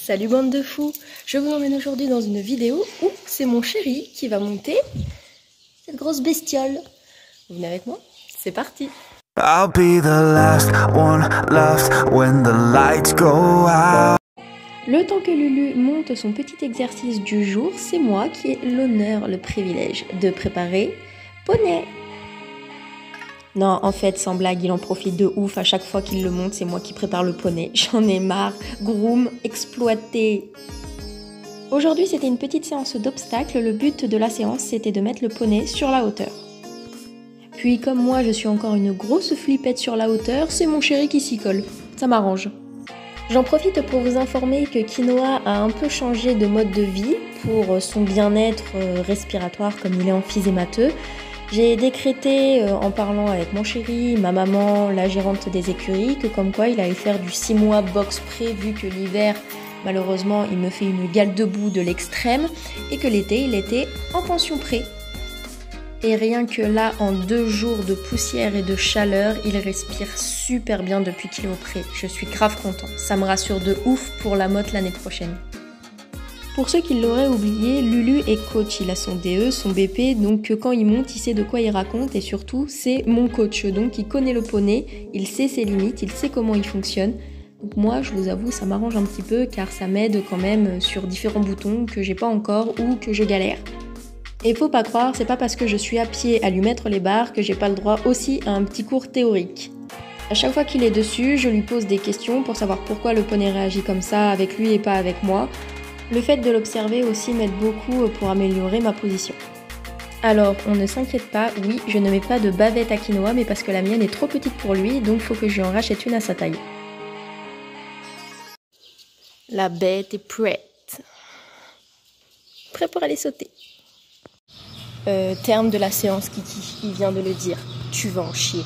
Salut bande de fous, je vous emmène aujourd'hui dans une vidéo où c'est mon chéri qui va monter cette grosse bestiole. Vous venez avec moi? C'est parti! I'll be the last one left when the lights go out. Le temps que Lulu monte son petit exercice du jour, c'est moi qui ai l'honneur, le privilège de préparer Poney. Non, en fait, sans blague, il en profite de ouf. À chaque fois qu'il le monte, c'est moi qui prépare le poney. J'en ai marre. Groom, exploité. Aujourd'hui, c'était une petite séance d'obstacles. Le but de la séance, c'était de mettre le poney sur la hauteur. Puis, comme moi, je suis encore une grosse flippette sur la hauteur, c'est mon chéri qui s'y colle. Ça m'arrange. J'en profite pour vous informer que Quinoa a un peu changé de mode de vie pour son bien-être respiratoire comme il est emphysémateux. J'ai décrété, en parlant avec mon chéri, ma maman, la gérante des écuries, que comme quoi il allait faire du 6 mois box pré vu que l'hiver, malheureusement, il me fait une gale debout de l'extrême et que l'été, il était en pension pré. Et rien que là, en 2 jours de poussière et de chaleur, il respire super bien depuis qu'il est au pré. Je suis grave content, ça me rassure de ouf pour la motte l'année prochaine. Pour ceux qui l'auraient oublié, Lulu est coach, il a son DE, son BP, donc quand il monte, il sait de quoi il raconte et surtout, c'est mon coach, donc il connaît le poney, il sait ses limites, il sait comment il fonctionne. Donc moi, je vous avoue, ça m'arrange un petit peu car ça m'aide quand même sur différents boutons que j'ai pas encore ou que je galère. Et faut pas croire, c'est pas parce que je suis à pied à lui mettre les barres que j'ai pas le droit aussi à un petit cours théorique. À chaque fois qu'il est dessus, je lui pose des questions pour savoir pourquoi le poney réagit comme ça avec lui et pas avec moi. Le fait de l'observer aussi m'aide beaucoup pour améliorer ma position. Alors, on ne s'inquiète pas, oui, je ne mets pas de bavette à Quinoa, mais parce que la mienne est trop petite pour lui, donc il faut que je lui en rachète une à sa taille. La bête est prête. Prêt pour aller sauter. Terme de la séance, Kiki, il vient de le dire. Tu vas en chier.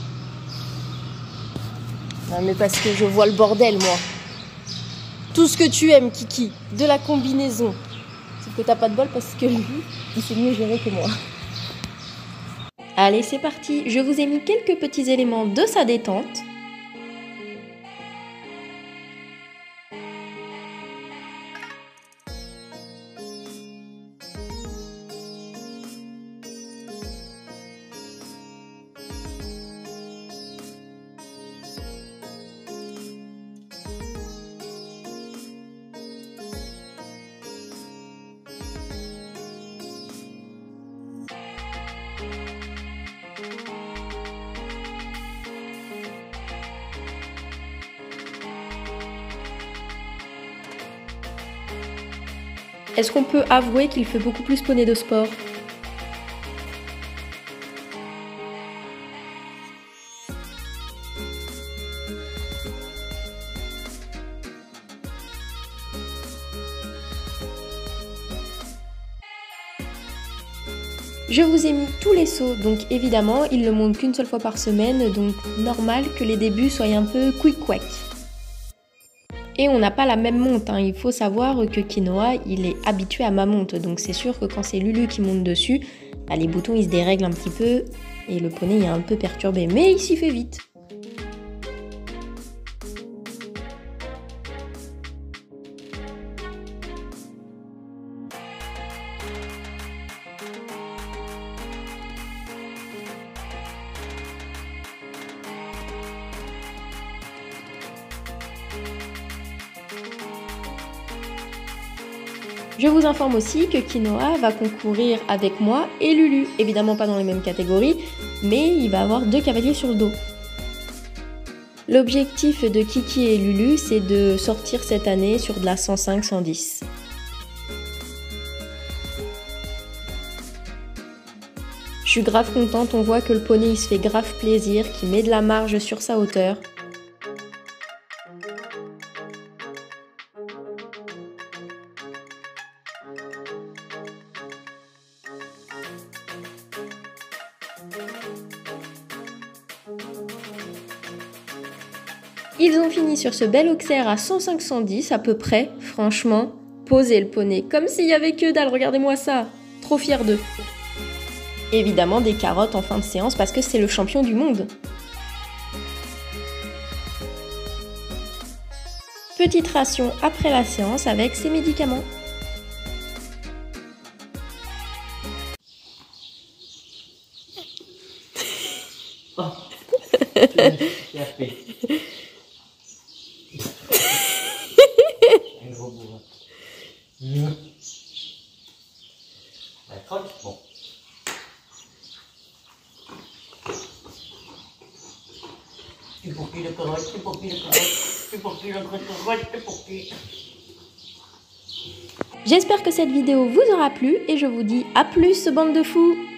Non, mais parce que je vois le bordel, moi. Tout ce que tu aimes, Kiki, de la combinaison. Sauf que t'as pas de bol parce que lui, il sait mieux gérer que moi. Allez, c'est parti. Je vous ai mis quelques petits éléments de sa détente. Est-ce qu'on peut avouer qu'il fait beaucoup plus poney de sport? Je vous ai mis tous les sauts, donc évidemment, il le monte qu'une seule fois par semaine, donc normal que les débuts soient un peu quick-quack. Et on n'a pas la même monte, hein. Il faut savoir que Quinoa, il est habitué à ma monte, donc c'est sûr que quand c'est Lulu qui monte dessus, bah, les boutons ils se dérèglent un petit peu et le poney est un peu perturbé, mais il s'y fait vite. Je vous informe aussi que Quinoa va concourir avec moi et Lulu. Évidemment pas dans les mêmes catégories, mais il va avoir 2 cavaliers sur le dos. L'objectif de Kiki et Lulu, c'est de sortir cette année sur de la 105-110. Je suis grave contente, on voit que le poney il se fait grave plaisir, qu'il met de la marge sur sa hauteur. Ils ont fini sur ce bel Auxerre à 105-110 à peu près. Franchement, posez le poney comme s'il y avait que dalle, regardez-moi ça. Trop fière d'eux. Évidemment des carottes en fin de séance parce que c'est le champion du monde. Petite ration après la séance avec ses médicaments. Oh, il a fait. Un gros bourrin. La croque, bon. C'est pour qui le connerie, c'est pour qui le connerie, c'est pour qui le connerie, c'est pour qui. J'espère que cette vidéo vous aura plu et je vous dis à plus, bande de fous!